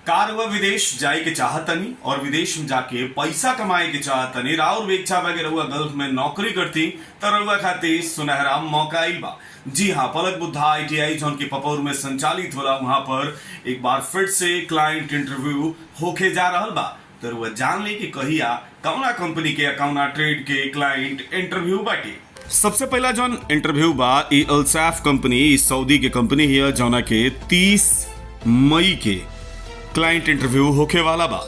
कार व विदेश जाए के चाहतनी और विदेश में जाके पैसा कमाए के चाहतनी राउर वेक्षा बगे रहुआ गल्फ में नौकरी करती तो रहुआ खातिर सुनहरा मौका आइल बा। जी हाँ, पलक बुद्धा ITI जौन की पपौर में संचालित होला वहां पर एक बार फिर से क्लाइंट इंटरव्यू होके जा रहल बा। तो रहुआ जान ले कि कहिया कौना कंपनी के कौना ट्रेड के क्लाइंट इंटरव्यू बाटे। सबसे पहला जौन इंटरव्यू बा ई अल्साफ कंपनी सऊदी के कंपनी है जौना के 30 मई के क्लाइंट इंटरव्यू होके वाला बा।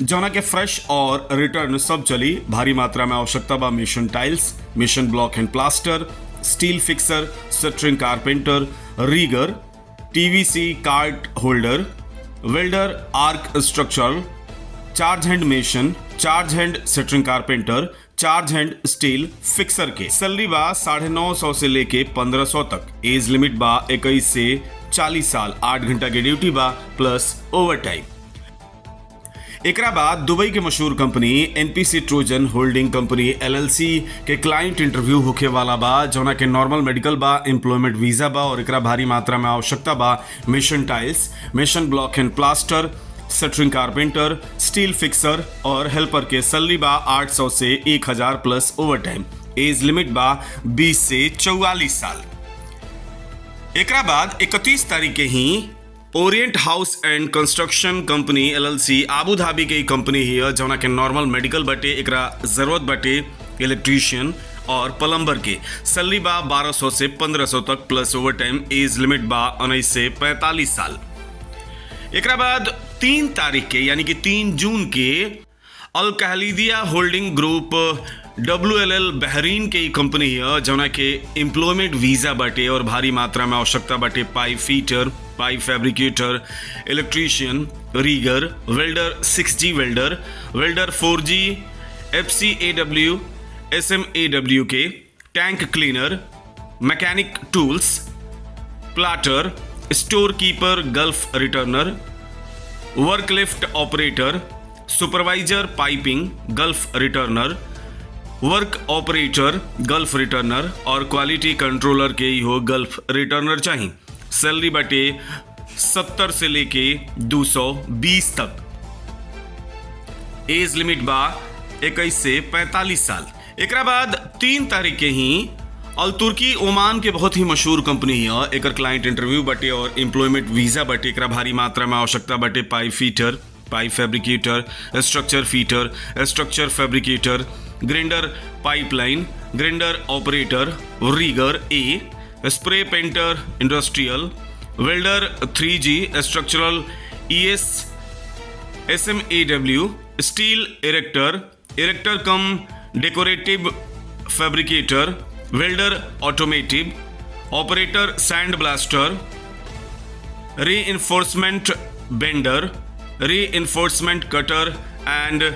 जौना के फ्रेश और रिटर्न सब चली। भारी मात्रा में आवश्यकता बा mason tiles, mason block and plaster, steel fixer, shuttering carpenter, rigger, TVC card holder, welder, arc structural, charge hand mason, charge hand shuttering carpenter, charge hand steel fixer के। सैलरी बा 950 से लेके 1500 तक। एज लिमिट बा 21 से 40 साल। 8 घंटा के ड्यूटी बा प्लस ओवर टाइम। एकरा बाद दुबई के मशहूर company NPC Trojan holding company LLC के क्लाइंट इंटरव्यू होके वाला बा जौना के नॉर्मल मेडिकल बा, एम्प्लॉयमेंट वीजा बा और एकरा भारी मात्रा में आवश्यकता बा mason tiles, mason block and plaster, shuttering carpenter, steel fixer और हेल्पर के। सैलरी बा 800 से 1000 plus over time. Age limit बा 20 से 44 साल। एकरा बाद 31 तारीख के ही Orient House and Construction Company LLC Abu धाबी के कंपनी है जौना के नॉर्मल मेडिकल बटे। एकरा जरूरत बटे इलेक्ट्रीशियन और प्लम्बर के। सैलरी बा 1200 से 1500 तक plus over time. Age limit बा 19 से 45 साल। एकरा बाद 3 तारीख के यानी कि 3 जून के अल कहलीदिया होल्डिंग ग्रुप WLL बहरीन के कंपनी है जौना के एम्प्लॉयमेंट वीजा बाटे और भारी मात्रा में आवश्यकता बाटे pipe fitter, pipe fabricator, electrician, rigger, welder 6G welder, welder 4G, FCAW, SMAW के, tank cleaner, mechanic tools, plotter, store keeper, Gulf returner, work lift operator, supervisor piping, Gulf returner, work operator, Gulf returner और quality controller के ही हो gulf returner चाहिए। Salary बटे 70 से लेके 220 तक। एज लिमिट बा 21 से 45 साल। एकरा बाद 3 तारीख के ही अल तुर्की ओमान के बहुत ही मशहूर कंपनी है एकर क्लाइंट इंटरव्यू बटे और एम्प्लॉयमेंट वीजा बटे। एकरा भारी मात्रा में आवश्यकता बटे pipe fitter, pipe fabricator, structure fitter, structure fabricator, grinder pipeline, grinder operator, rigger A, spray painter industrial, welder 3G structural, ES SMAW, steel erector, erector cum decorative fabricator, welder automotive, operator sand blaster, reinforcement bender, reinforcement cutter and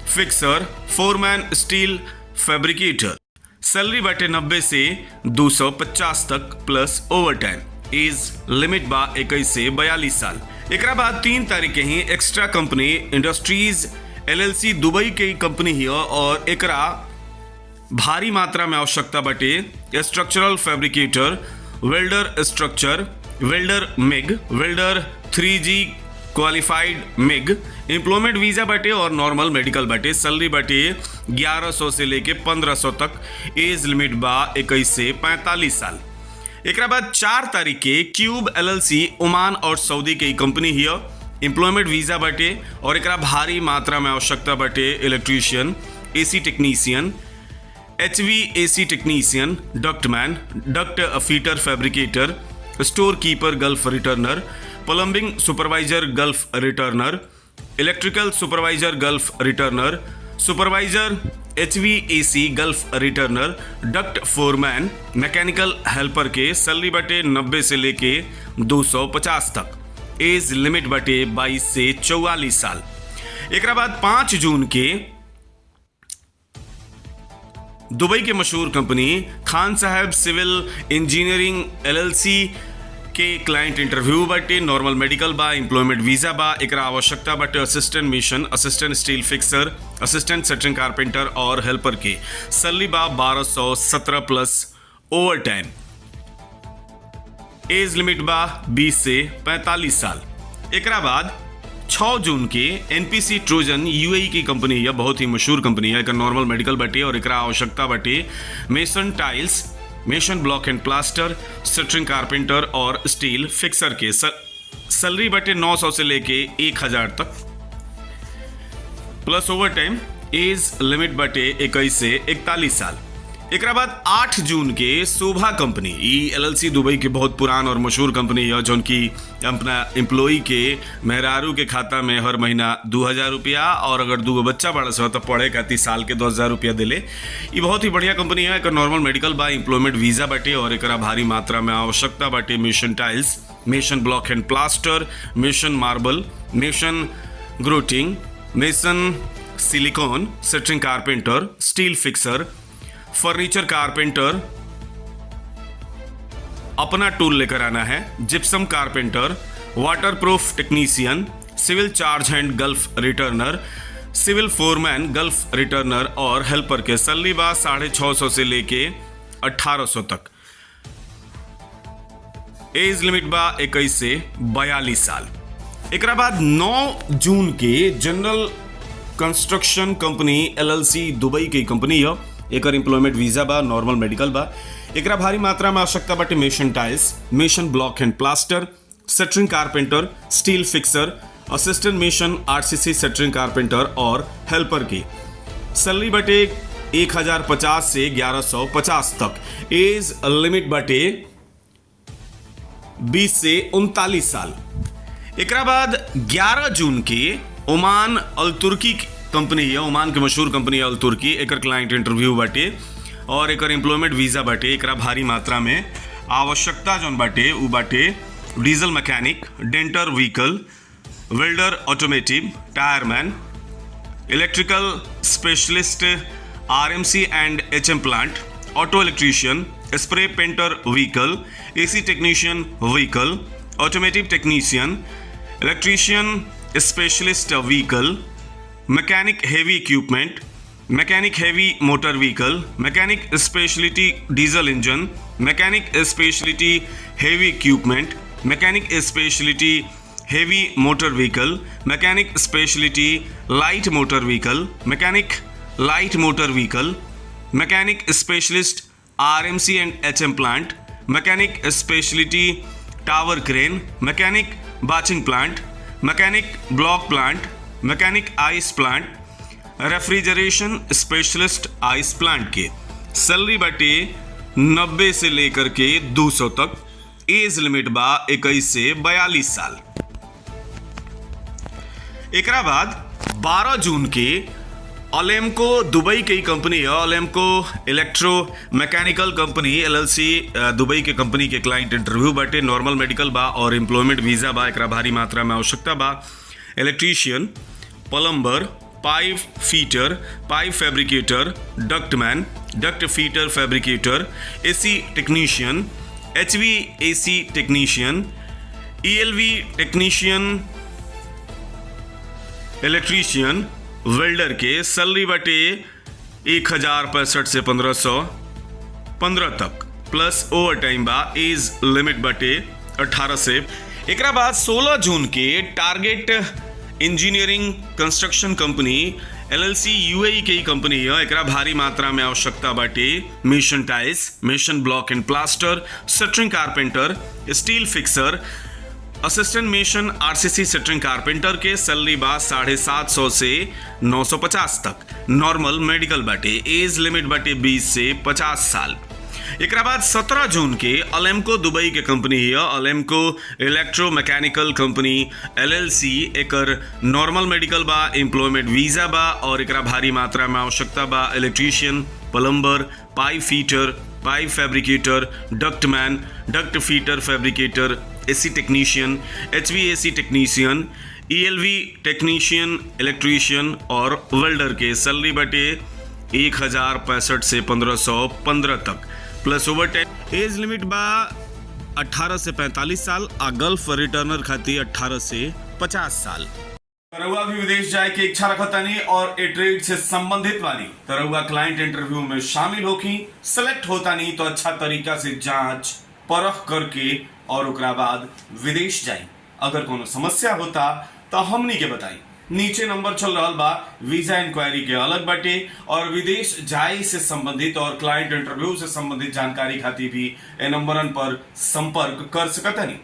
fixer, foreman steel fabricator. Salary बटे 90 से 250 तक plus over time. Age limit बा 21 से 42 साल। एकरा बाद 3 तारीख के ही extra company industries LLC Dubai के कंपनी है और एकरा भारी मात्रा में आवश्यकता बटे structural fabricator, welder structure, welder MIG, welder 3G qualified MIG. Employment visa बटे और नॉर्मल मेडिकल बटे। सैलरी बटे 1100 से लेके 1500 तक। एज लिमिट बा 21 से 45 साल। एकरा बाद 4 तारीख के क्यूब LLC ओमान और सऊदी के कंपनी है। एम्प्लॉयमेंट वीजा बटे और एकरा भारी मात्रा में आवश्यकता बटे electrician, AC technician, HVAC technician, ductman, duct fitter fabricator, store keeper Gulf returner, plumbing supervisor gulf returner, electrical supervisor gulf returner, supervisor HVAC gulf returner, duct foreman, mechanical helper के। Salary बटे 90 से लेके 250 तक। एज लिमिट बटे 22 से 44 साल। एकरा बाद 5 जून के दुबई के मशहूर company Khan Sahab civil engineering LLC के क्लाइंट इंटरव्यू बटे। नॉर्मल मेडिकल बा, एम्प्लॉयमेंट वीजा बा। एकरा आवश्यकता बटे assistant mason, assistant steel fixer, assistant shuttering carpenter और हेल्पर के। सैलरी बा 1217 plus over time. Age limit बा 20 से 45 साल। एकरा बाद 6 जून के एनपीसी ट्रोजन यूएई की कंपनी है, बहुत ही मशहूर कंपनी है। एकर नॉर्मल मेडिकल बाटे और एकरा आवश्यकता बाटे mason tiles, mason block and plaster, shuttering carpenter और स्टील फिक्सर के। सैलरी बाटे 900 से लेके 1000 तक plus over time. Age limit बाटे 21 से 41 साल। एक बाद 8 जून के शोभा कंपनी एलएलसी दुबई के बहुत पुरान और मशहूर कंपनी है, जो की अपना एम्प्लॉय के मेहरारू के खाता में हर महीना 2000 रुपया और अगर 2 बच्चा बड़ा सा तो पढ़े खातिर साल के 10,000 रुपया दिले। ये बहुत ही बढ़िया कंपनी है। एक नॉर्मल मेडिकल बा, एम्प्लॉयमेंट वीजा बाटे और एक भारी मात्रा में आवश्यकता बाटे mason tiles, mason block and plaster, mason marble, mason grouting, mason silicone, shuttering carpenter, steel fixer, furniture carpenter, अपना टूल लेकर आना है, gypsum carpenter, waterproof technician, civil charge hand Gulf returner, civil foreman Gulf returner और helper के। Salary बा 650 से लेके 1800 तक। एज लिमिट बा 21 से 42 साल। एक बाद 9 जून के general construction company LLC Dubai की कंपनी है। एक एम्प्लॉयमेंट वीजा बा, नॉर्मल मेडिकल बा। एक भारी मात्रा में आवश्यकता बाटे mason tiles, mason block and plaster, shuttering carpenter, steel fixer, assistant मेसन आरसीसी शटरिंग कारपेंटर और हेल्पर की। सैलरी बाटे 1050 से 1150 तक। एज लिमिट बाटे 20 से 39 साल। एक बाद 11 जून के ओमान अल तुर्की कंपनी है, ओमान के मशहूर कंपनी है अल तुर्की। एक क्लाइंट इंटरव्यू बाटे और एक एम्प्लॉयमेंट वीजा बाटे। एक भारी मात्रा में आवश्यकता जौन बाटे उ बाटे डीजल मैकेनिक, डेंटर vehicle, welder automotive, tyreman, electrical specialist, RMC and HM plant, auto electrician, spray painter vehicle, AC technician vehicle, automotive technician, electrician specialist vehicle, mechanic heavy equipment, mechanic heavy motor vehicle, mechanic speciality diesel engine, mechanic speciality heavy equipment, mechanic speciality heavy motor vehicle, mechanic speciality light motor vehicle, mechanic light motor vehicle, mechanic specialist RMC and HM plant, mechanic speciality tower crane, mechanic watching plant, mechanic block plant, mechanic ice plant, refrigeration specialist ice plant के। Salary बाटे 90 से लेकर के 200 तक। एज limit बा 21 से 42 साल। एक बाद 12 जून के अलेमको दुबई की कंपनी है, Alemco electro mechanical company LLC Dubai के कंपनी के क्लाइंट इंटरव्यू बाटे। नॉर्मल मेडिकल बा और एम्प्लॉयमेंट वीजा बा। एक भारी मात्रा में आवश्यकता बा electrician, plumber, pipe fitter, pipe fabricator, ductman, duct fitter fabricator, AC technician, HVAC technician, ELV technician, electrician, welder के। सैलरी बाटे 1065 से 1515 तक प्लस ओवर टाइम बा। एज लिमिट बाटे 18 से। एक बाद 16 जून के target engineering construction company LLC UAE की कंपनी है। एक भारी मात्रा में आवश्यकता बाटे mason tiles, mason block and plaster, shuttering carpenter, steel fixer, assistant मेसन आरसीसी शटरिंग कारपेंटर के। सैलरी बा 750 से 950 तक। नॉर्मल मेडिकल बाटे। एज लिमिट बाटे 20 से 50 साल। एक बाद 17 जून के अलेमको दुबई के कंपनी है, Alemco electro mechanical company LLC. एकर नॉर्मल मेडिकल बा, एम्प्लॉयमेंट वीजा बा और एक भारी मात्रा में आवश्यकता बा electrician, plumber, pipe fitter, pipe fabricator, ductman, duct fitter fabricator, AC technician, HVAC technician, ELV technician, electrician और वेल्डर के। सैलरी बाटे 1065 से 1515 तक plus over time. Age limit बा 18 से 45 साल आ गल्फ रिटर्नर खातिर 18 से 50 साल। रउआ भी विदेश जाए के इच्छा रखतानी और ए ट्रेड से संबंधित वाली तो रउआ क्लाइंट इंटरव्यू में शामिल होकी, सेलेक्ट होतानी तो अच्छा तरीका से जांच परख करके और ओकरा बाद विदेश जाई। अगर कोनो समस्या होता तो हमनी के बताई। नीचे नंबर चल रहा बा, वीजा इंक्वायरी के अलग बाटे और विदेश जाए से संबंधित और क्लाइंट इंटरव्यू से संबंधित जानकारी खातिर भी ए नंबरन पर संपर्क कर सकतनी।